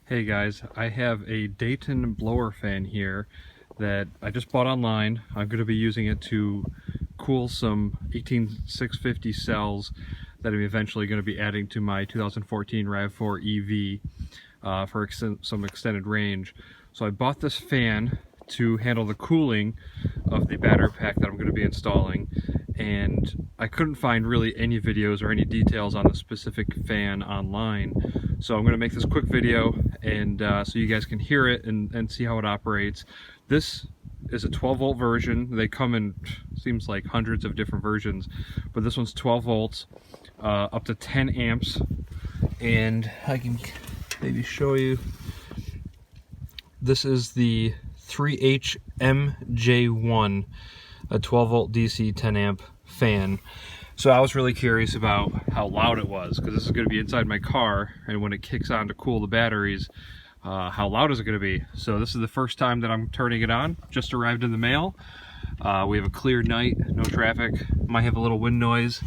Hey guys, I have a Dayton blower fan here that I just bought online. I'm going to be using it to cool some 18650 cells that I'm eventually going to be adding to my 2014 RAV4 EV for some extended range. So I bought this fan to handle the cooling of the battery pack that I'm going to be installing, and I couldn't find really any videos or any details on the specific fan online. So I'm going to make this quick video and so you guys can hear it and see how it operates. This is a 12 volt version. They come in, seems like, hundreds of different versions, but this one's 12 volts, up to 10 amps, and I can maybe show you. This is the 3HMJ1, a 12 volt DC 10 amp fan. So I was really curious about how loud it was, because this is going to be inside my car, and when it kicks on to cool the batteries, how loud is it going to be? So this is the first time that I'm turning it on. Just arrived in the mail. We have a clear night, no traffic. Might have a little wind noise.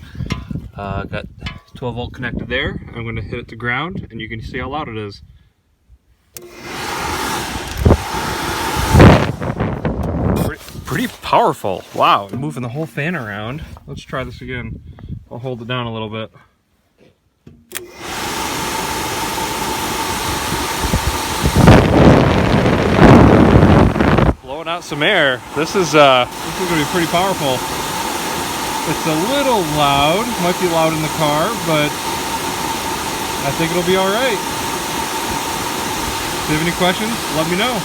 Got 12 volt connected there. I'm going to hit it to ground, and you can see how loud it is. Pretty powerful. Wow, I'm moving the whole fan around. Let's try this again. I'll hold it down a little bit. Blowing out some air. This is gonna be pretty powerful. It's a little loud. Might be loud in the car, but I think it'll be all right. If you have any questions, let me know.